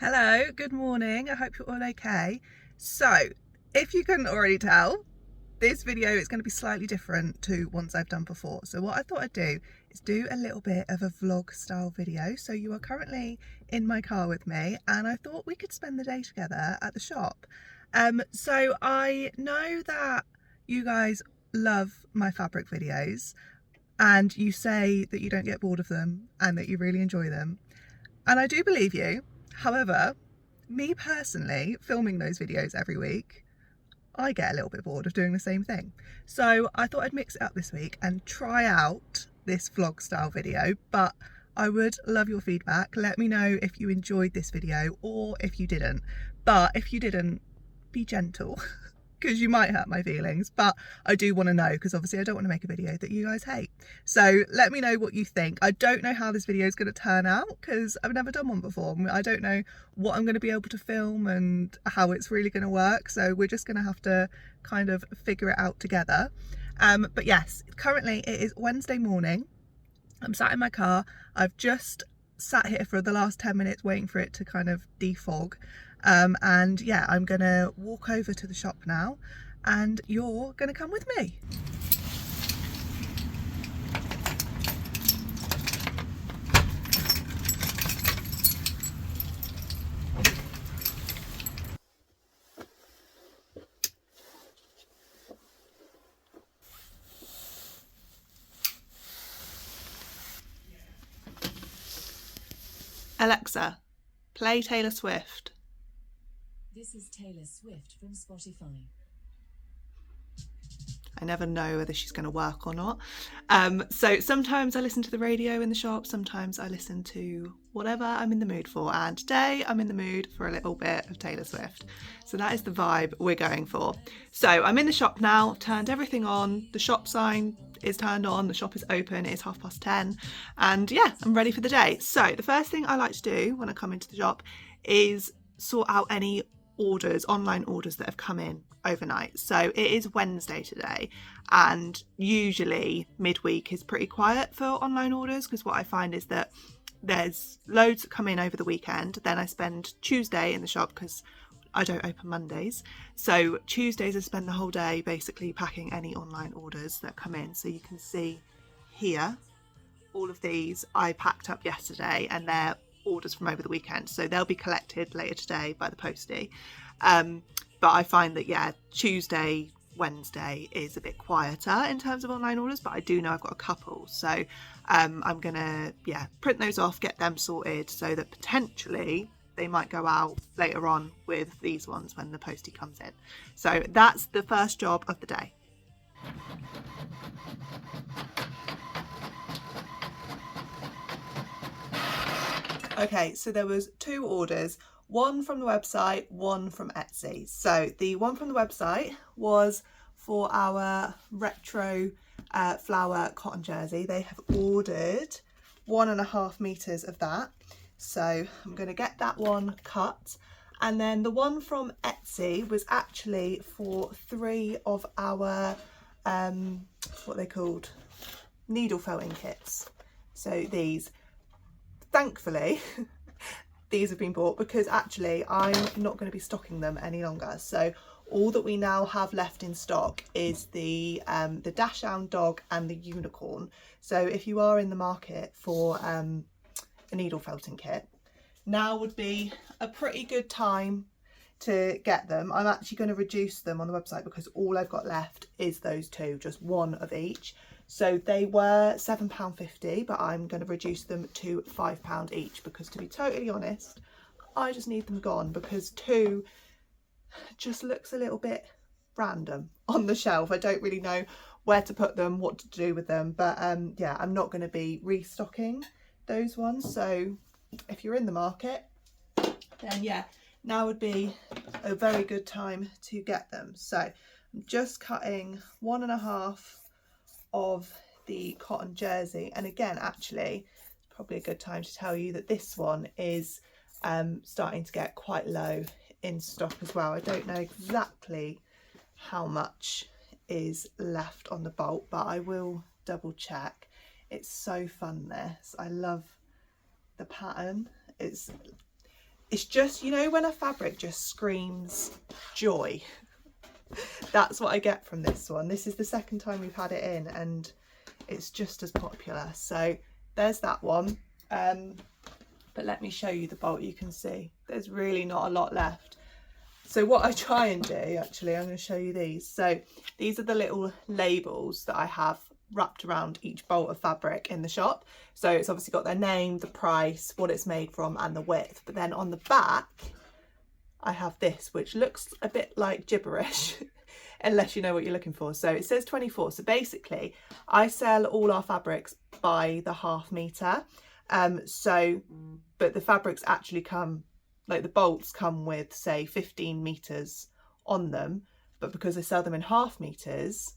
Hello, good morning. I hope you're all okay. So, if you couldn't already tell, this video is going to be slightly different to ones I've done before. So what I thought I'd do is do a little bit of a vlog style video. So you are currently in my car with me and I thought we could spend the day together at the shop. So I know that you guys love my fabric videos and you say that you don't get bored of them and that you really enjoy them. And I do believe you. However, me personally, filming those videos every week, I get a little bit bored of doing the same thing. So I thought I'd mix it up this week and try out this vlog style video, but I would love your feedback. Let me know if you enjoyed this video or if you didn't. But if you didn't, be gentle. Because you might hurt my feelings, but I do want to know, because obviously I don't want to make a video that you guys hate. So let me know what you think. I don't know how this video is going to turn out because I've never done one before. I don't know what I'm going to be able to film and how it's really going to work, so we're just going to have to kind of figure it out together. But yes, currently it is Wednesday morning. I'm sat in my car. I've just sat here for the last 10 minutes waiting for it to kind of defog. And yeah, I'm gonna walk over to the shop now and you're gonna come with me. Alexa, play Taylor Swift. This is Taylor Swift from Spotify. I never know whether she's going to work or not. So sometimes I listen to the radio in the shop, sometimes I listen to whatever I'm in the mood for, and today I'm in the mood for a little bit of Taylor Swift. So that is the vibe we're going for. So I'm in the shop now, turned everything on, the shop sign is turned on, the shop is open, it's 10:30, and yeah, I'm ready for the day. So the first thing I like to do when I come into the shop is sort out any online orders that have come in overnight. So it is Wednesday today, and usually midweek is pretty quiet for online orders, because what I find is that there's loads that come in over the weekend. Then I spend Tuesday in the shop because I don't open Mondays. So Tuesdays I spend the whole day basically packing any online orders that come in. So you can see here, all of these I packed up yesterday and they're orders from over the weekend, so they'll be collected later today by the postie. But I find that Tuesday, Wednesday is a bit quieter in terms of online orders, but I do know I've got a couple, so I'm gonna print those off, get them sorted, so that potentially they might go out later on with these ones when the postie comes in. So that's the first job of the day. Okay, so there was 2 orders, one from the website, one from Etsy. So the one from the website was for our retro flower cotton jersey. They have ordered 1.5 meters of that. So I'm going to get that one cut. And then the one from Etsy was actually for 3 of our, what they called, needle felting kits. So these. Thankfully, these have been bought because actually I'm not going to be stocking them any longer. So all that we now have left in stock is the Dachshund dog and the unicorn. So if you are in the market for a needle felting kit, now would be a pretty good time to get them. I'm actually going to reduce them on the website because all I've got left is those 2, just one of each. So they were £7.50, but I'm going to reduce them to £5 each because, to be totally honest, I just need them gone because 2 just looks a little bit random on the shelf. I don't really know where to put them, what to do with them, but yeah, I'm not going to be restocking those ones. So if you're in the market, then yeah, now would be a very good time to get them. So I'm just cutting 1.5 of the cotton jersey, and again, actually it's probably a good time to tell you that this one is starting to get quite low in stock as well. I don't know exactly how much is left on the bolt, but I will double check. It's so fun, this. I love the pattern. It's it's just, you know, when a fabric just screams joy. That's what I get from this one. This is the second time we've had it in and it's just as popular. So there's that one. But let me show you the bolt. You can see there's really not a lot left. So what I try and do, actually, I'm going to show you these. So these are the little labels that I have wrapped around each bolt of fabric in the shop. So it's obviously got their name, the price, what it's made from and the width. But then on the back, I have this, which looks a bit like gibberish, unless you know what you're looking for. So it says 24. So basically, I sell all our fabrics by the half metre. But the fabrics actually come, like the bolts come with, say, 15 metres on them. But because I sell them in half metres,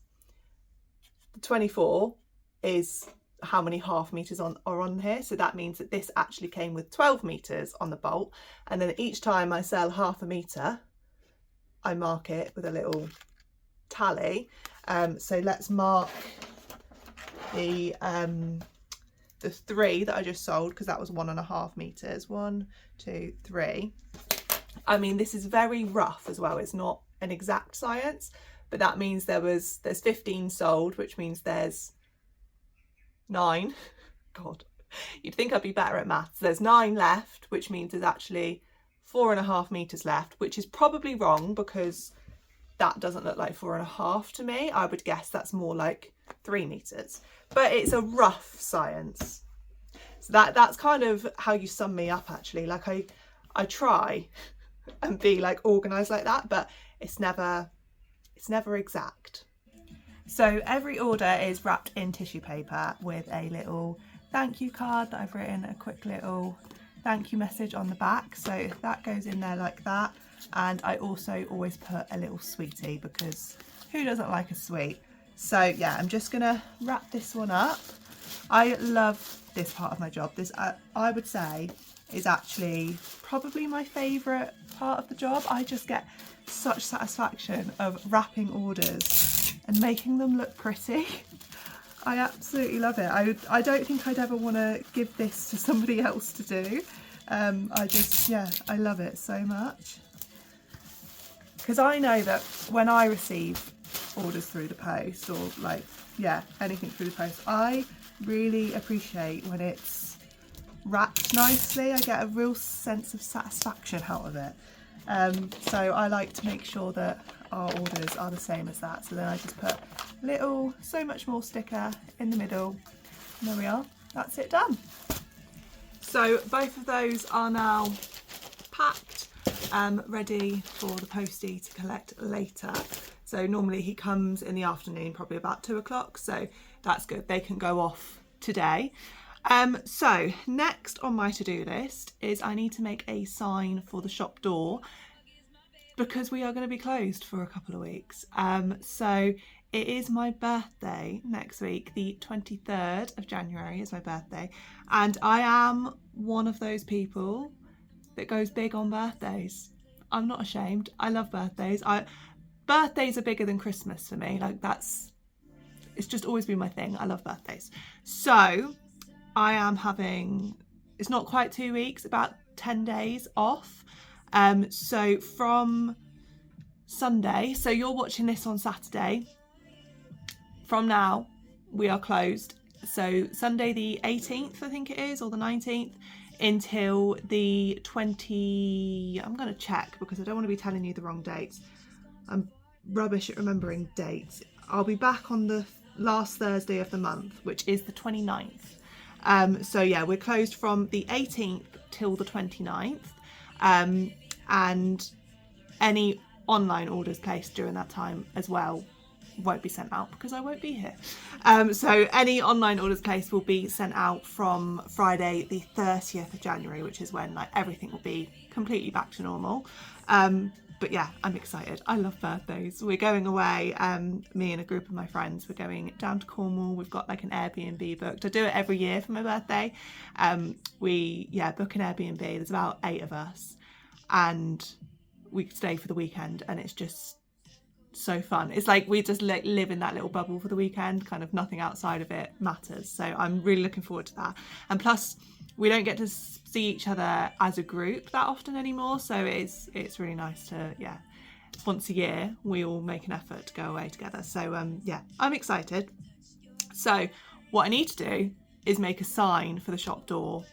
the 24 is how many half metres are on here. So that means that this actually came with 12 metres on the bolt. And then each time I sell half a metre, I mark it with a little tally. So let's mark the 3 that I just sold, because that was 1.5 metres. 1, 2, 3. I mean, this is very rough as well. It's not an exact science, but that means there's 15 sold, which means there's 9. God, you'd think I'd be better at maths. There's 9 left, which means there's actually 4.5 metres left, which is probably wrong because that doesn't look like 4.5 to me. I would guess that's more like 3 metres, but it's a rough science. So that's kind of how you sum me up, actually. Like I try and be like organised like that, but it's never exact. So every order is wrapped in tissue paper with a little thank you card that I've written a quick little thank you message on the back. So that goes in there like that. And I also always put a little sweetie, because who doesn't like a sweet? So yeah, I'm just gonna wrap this one up. I love this part of my job. This I would say is actually probably my favourite part of the job. I just get such satisfaction of wrapping orders and making them look pretty. I absolutely love it. I don't think I'd ever want to give this to somebody else to do. I love it so much. Because I know that when I receive orders through the post, or anything through the post, I really appreciate when it's wrapped nicely. I get a real sense of satisfaction out of it. So I like to make sure that our orders are the same as that. So then I just put a little Sew Much More sticker in the middle. And there we are. That's it done. So both of those are now packed, ready for the postie to collect later. So normally he comes in the afternoon, probably about 2 o'clock. So that's good. They can go off today. So next on my to-do list is I need to make a sign for the shop door, because we are going to be closed for a couple of weeks. So it is my birthday next week. The 23rd of January is my birthday. And I am one of those people that goes big on birthdays. I'm not ashamed. I love birthdays. Birthdays are bigger than Christmas for me. It's just always been my thing. I love birthdays. So I am having, it's not quite 2 weeks, about 10 days off. So from Sunday, so you're watching this on Saturday, from now we are closed. So Sunday the 18th, I think it is, or the 19th, until the 20, I'm going to check because I don't want to be telling you the wrong dates. I'm rubbish at remembering dates. I'll be back on the last Thursday of the month, which is the 29th. So yeah, we're closed from the 18th till the 29th. And any online orders placed during that time as well won't be sent out because I won't be here. So any online orders placed will be sent out from Friday the 30th of January, which is when everything will be completely back to normal. But yeah, I'm excited. I love birthdays. We're going away, me and a group of my friends, we're going down to Cornwall. We've got an Airbnb booked. I do it every year for my birthday. We book an Airbnb. There's about 8 of us and we stay for the weekend, and it's just so fun. It's we just live in that little bubble for the weekend, kind of nothing outside of it matters. So I'm really looking forward to that. And plus we don't get to see each other as a group that often anymore, so it's really nice to, yeah, once a year we all make an effort to go away together. So yeah, I'm excited. So what I need to do is make a sign for the shop door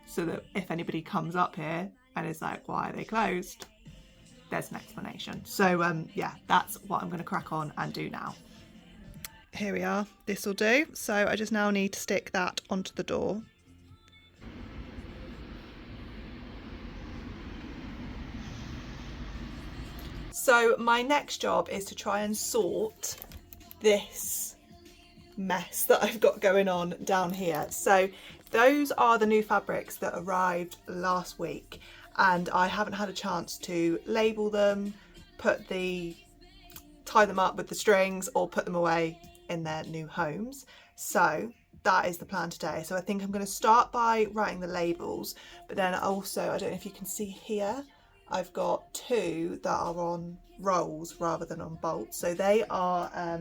so that if anybody comes up here and is like, why are they closed, there's an explanation. So yeah, that's what I'm going to crack on and do now. Here we are, this will do. So I just now need to stick that onto the door. So my next job is to try and sort this mess that I've got going on down here. So those are the new fabrics that arrived last week, and I haven't had a chance to label them, tie them up with the strings, or put them away in their new homes. So that is the plan today. So I think I'm going to start by writing the labels, but then also, I don't know if you can see here, I've got two that are on rolls rather than on bolts. So they are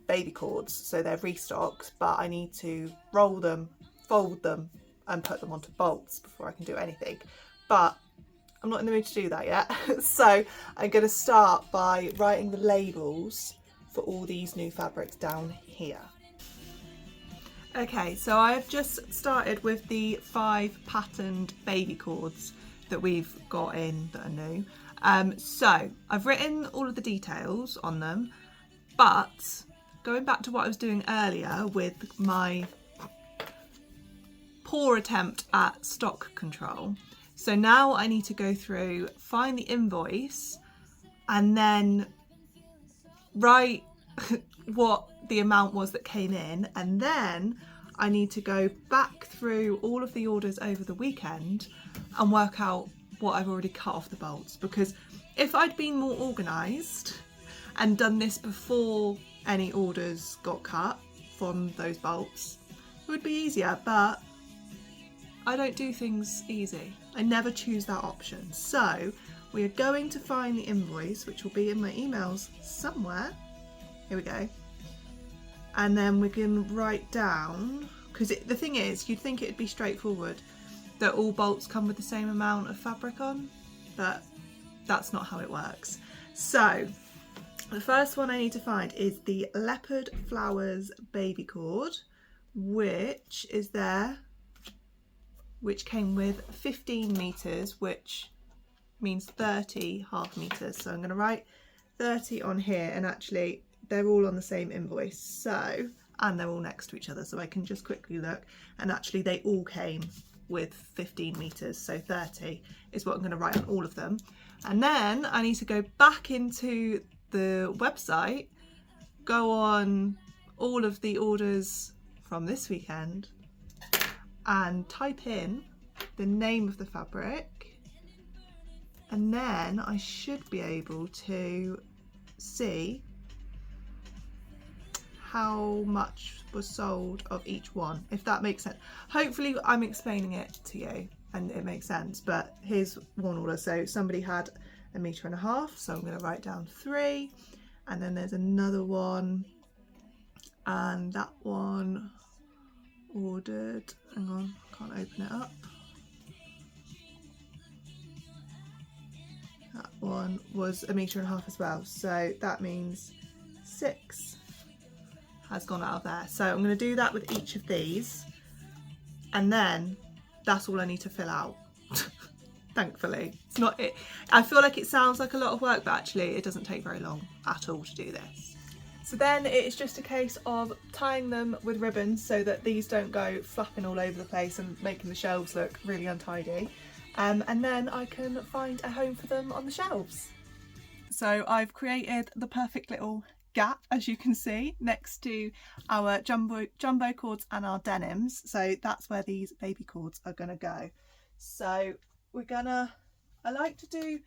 baby cords, so they're restocks, but I need to roll them, fold them and put them onto bolts before I can do anything. But I'm not in the mood to do that yet. So I'm going to start by writing the labels for all these new fabrics down here. Okay, so I've just started with the 5 patterned baby cords that we've got in that are new. So I've written all of the details on them, but going back to what I was doing earlier with my poor attempt at stock control, so now I need to go through, find the invoice, and then write what the amount was that came in, and then I need to go back through all of the orders over the weekend and work out what I've already cut off the bolts, because if I'd been more organised and done this before any orders got cut from those bolts, it would be easier, but I don't do things easy. I never choose that option. So we are going to find the invoice, which will be in my emails somewhere. Here we go. And then we can write down, because the thing is, you'd think it'd be straightforward that all bolts come with the same amount of fabric on, but that's not how it works. So the first one I need to find is the Leopard Flowers baby cord, which is there, which came with 15 meters, which means 30 half meters. So I'm going to write 30 on here, and actually they're all on the same invoice. So, and they're all next to each other, so I can just quickly look, and actually they all came with 15 meters. So 30 is what I'm going to write on all of them. And then I need to go back into the website, go on all of the orders from this weekend, and type in the name of the fabric, and then I should be able to see how much was sold of each one, if that makes sense. Hopefully I'm explaining it to you and it makes sense. But here's one order. So somebody had 1.5 meters, so I'm going to write down 3, and then there's another one, and that one ordered, hang on, can't open it up, that one was 1.5 meters as well, so that means 6 has gone out of there. So I'm going to do that with each of these, and then that's all I need to fill out. Thankfully, it's not it. I feel like it sounds like a lot of work, but actually it doesn't take very long at all to do this. So then it's just a case of tying them with ribbons so that these don't go flapping all over the place and making the shelves look really untidy. And then I can find a home for them on the shelves. So I've created the perfect little gap, as you can see, next to our jumbo cords and our denims. So that's where these baby cords are gonna go. So I like to do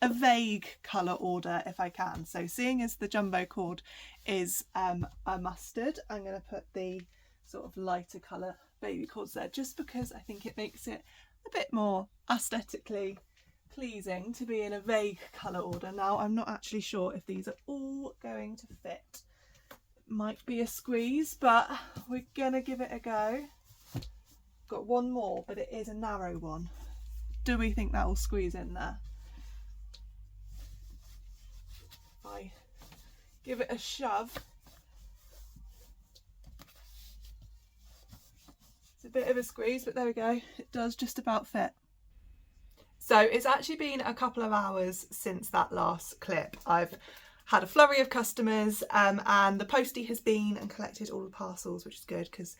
a vague colour order if I can. So seeing as the jumbo cord is a mustard, I'm going to put the sort of lighter colour baby cords there, just because I think it makes it a bit more aesthetically pleasing to be in a vague colour order. Now I'm not actually sure if these are all going to fit. It might be a squeeze, but we're going to give it a go. got one more, but it is a narrow one. Do we think that will squeeze in there? I give it a shove. It's a bit of a squeeze, but there we go. It does just about fit. So it's actually been a couple of hours since that last clip. I've had a flurry of customers and the postie has been and collected all the parcels, which is good because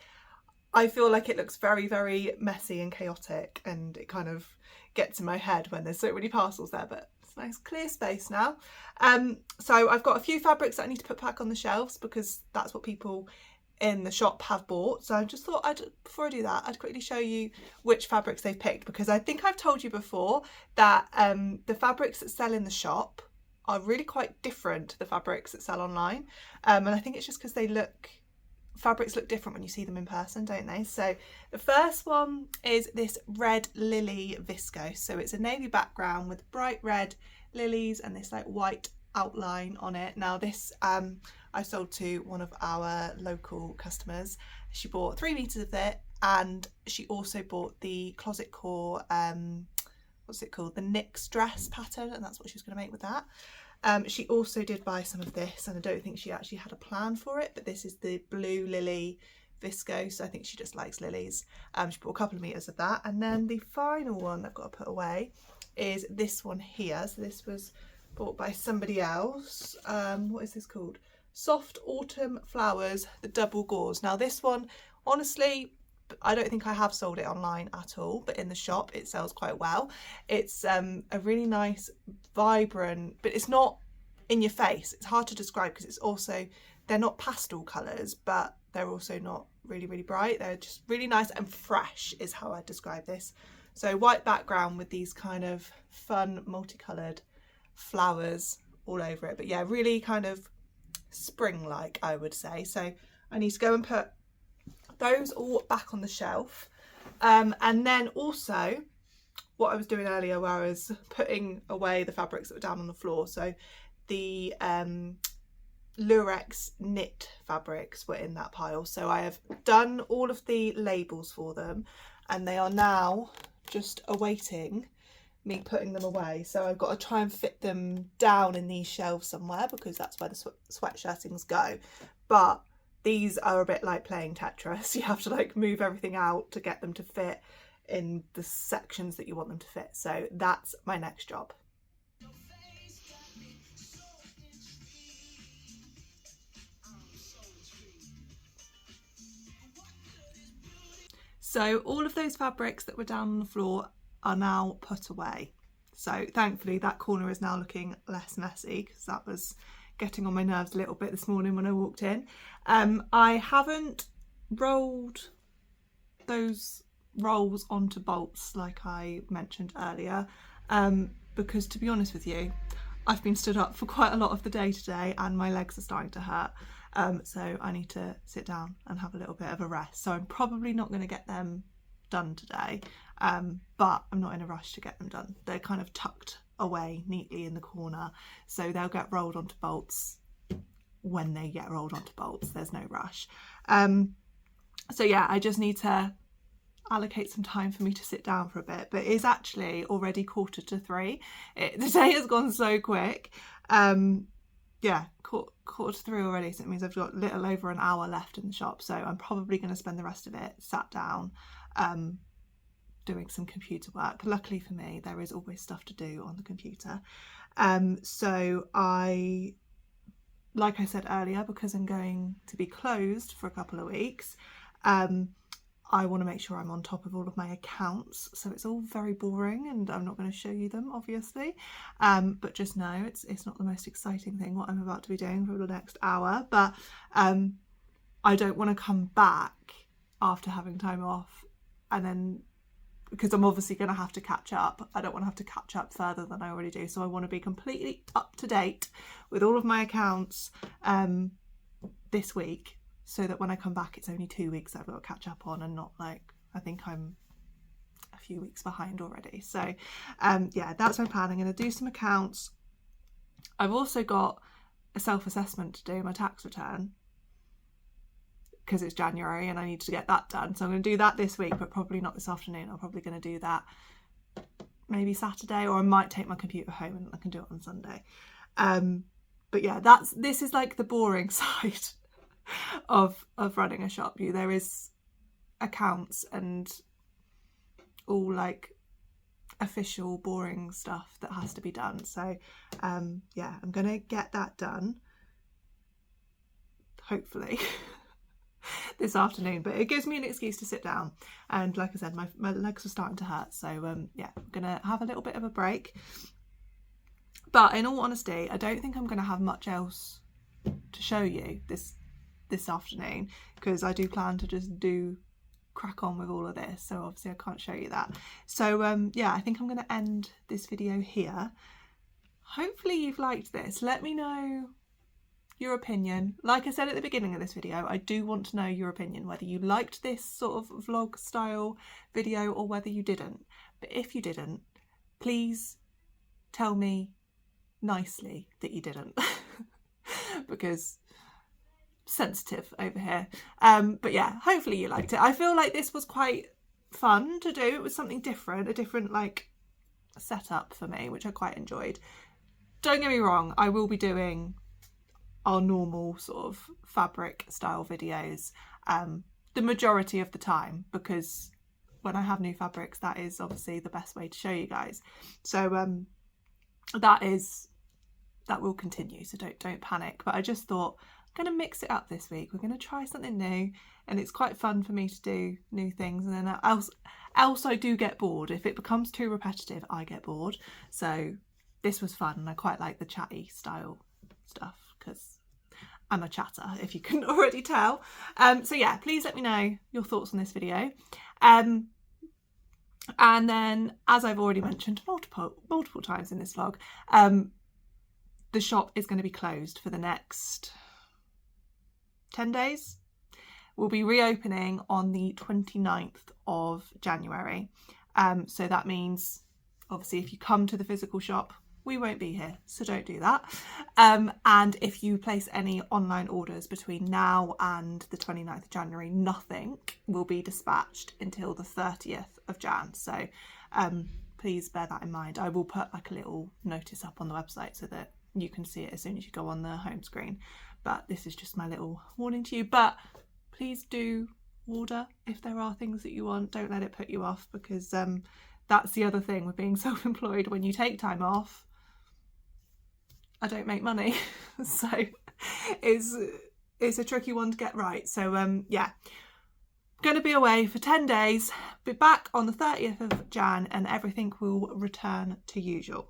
I feel like it looks very, very messy and chaotic, and it kind of gets in my head when there's so many parcels there, but it's a nice clear space now. So I've got a few fabrics that I need to put back on the shelves because that's what people in the shop have bought. So I just thought before I do that, I'd quickly show you which fabrics they've picked, because I think I've told you before that the fabrics that sell in the shop are really quite different to the fabrics that sell online. And I think it's just because fabrics look different when you see them in person, don't they? So the first one is this red lily viscose. So it's a navy background with bright red lilies and this like white outline on it. Now this I sold to one of our local customers. She bought 3 meters of it, and she also bought the closet core what's it called, the NYX dress pattern, and that's what she was going to make with that. She also did buy some of this, and I don't think she actually had a plan for it, but this is the blue lily viscose. I think she just likes lilies. She bought a couple of meters of that, and then the final one I've got to put away is this one here. So this was bought by somebody else. What is this called? Soft Autumn Flowers, the double gauze. Now this one, honestly, I don't think I have sold it online at all, but in the shop it sells quite well. It's a really nice, vibrant, but it's not in your face. It's hard to describe because it's also, they're not pastel colours, but they're also not really, really bright. They're just really nice and fresh is how I describe this. So white background with these kind of fun, multicoloured flowers all over it. But yeah, really kind of spring-like, I would say. So I need to go and put those all back on the shelf, and then also what I was doing earlier where I was putting away the fabrics that were down on the floor. So the Lurex knit fabrics were in that pile, so I have done all of the labels for them and they are now just awaiting me putting them away. So I've got to try and fit them down in these shelves somewhere because that's where the sweatshirtings go. But these are a bit like playing Tetris. You have to like move everything out to get them to fit in the sections that you want them to fit. So that's my next job. So all of those fabrics that were down on the floor are now put away. So thankfully that corner is now looking less messy because that was getting on my nerves a little bit this morning when I walked in. I haven't rolled those rolls onto bolts like I mentioned earlier, because to be honest with you, I've been stood up for quite a lot of the day today and my legs are starting to hurt. So I need to sit down and have a little bit of a rest. So I'm probably not going to get them done today, but I'm not in a rush to get them done. They're kind of tucked away neatly in the corner, so they'll get rolled onto bolts when they get rolled onto bolts. There's no rush. So yeah, I just need to allocate some time for me to sit down for a bit, but it's actually already 2:45. The day has gone so quick. Yeah, 2:45 already, so it means I've got a little over an hour left in the shop, so I'm probably going to spend the rest of it sat down doing some computer work. Luckily for me, there is always stuff to do on the computer. So like I said earlier, because I'm going to be closed for a couple of weeks, I want to make sure I'm on top of all of my accounts. So it's all very boring and I'm not going to show you them, obviously. But just know it's not the most exciting thing what I'm about to be doing for the next hour. But I don't want to come back after having time off and then, because I'm obviously going to have to catch up. I don't want to have to catch up further than I already do. So I want to be completely up to date with all of my accounts this week, so that when I come back, it's only 2 weeks I've got to catch up on and not like, I think I'm a few weeks behind already. So yeah, that's my plan. I'm going to do some accounts. I've also got a self-assessment to do, my tax return, because it's January and I need to get that done. So I'm going to do that this week, but probably not this afternoon. I'm probably going to do that maybe Saturday, or I might take my computer home and I can do it on Sunday. But yeah, this is like the boring side of running a shop. There is accounts and all like official boring stuff that has to be done. So yeah, I'm gonna get that done hopefully this afternoon, but it gives me an excuse to sit down, and like I said, my legs are starting to hurt, so yeah, I'm gonna have a little bit of a break. But in all honesty, I don't think I'm gonna have much else to show you this afternoon, because I do plan to just crack on with all of this, so obviously I can't show you that. So yeah, I think I'm going to end this video here. Hopefully you've liked this. Let me know your opinion. Like I said at the beginning of this video, I do want to know your opinion, whether you liked this sort of vlog style video or whether you didn't. But if you didn't, please tell me nicely that you didn't because sensitive over here. But yeah, hopefully you liked it. I feel like this was quite fun to do. It was something different, a different like setup for me, which I quite enjoyed. Don't get me wrong, I will be doing our normal sort of fabric style videos the majority of the time, because when I have new fabrics, that is obviously the best way to show you guys. So that will continue, so don't panic. But I just thought, I'm going to mix it up this week. We're going to try something new, and it's quite fun for me to do new things. And then else I do get bored. If it becomes too repetitive, I get bored. So this was fun, and I quite like the chatty style stuff because I'm a chatter, if you couldn't already tell. So yeah, please let me know your thoughts on this video. And then, as I've already mentioned multiple times in this vlog, the shop is going to be closed for the next 10 days. We'll be reopening on the 29th of January. So that means, obviously, if you come to the physical shop, we won't be here, so don't do that. And if you place any online orders between now and the 29th of January, nothing will be dispatched until the 30th of Jan. So please bear that in mind. I will put like a little notice up on the website so that you can see it as soon as you go on the home screen. But this is just my little warning to you. But please do order if there are things that you want. Don't let it put you off, because that's the other thing with being self-employed. When you take time off, I don't make money. So it's a tricky one to get right. So yeah, going to be away for 10 days, be back on the 30th of Jan, and everything will return to usual.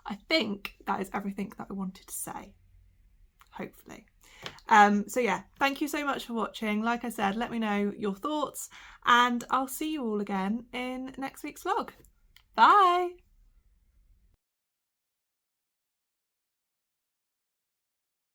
I think that is everything that I wanted to say, hopefully. So yeah, thank you so much for watching. Like I said, let me know your thoughts, and I'll see you all again in next week's vlog. Bye!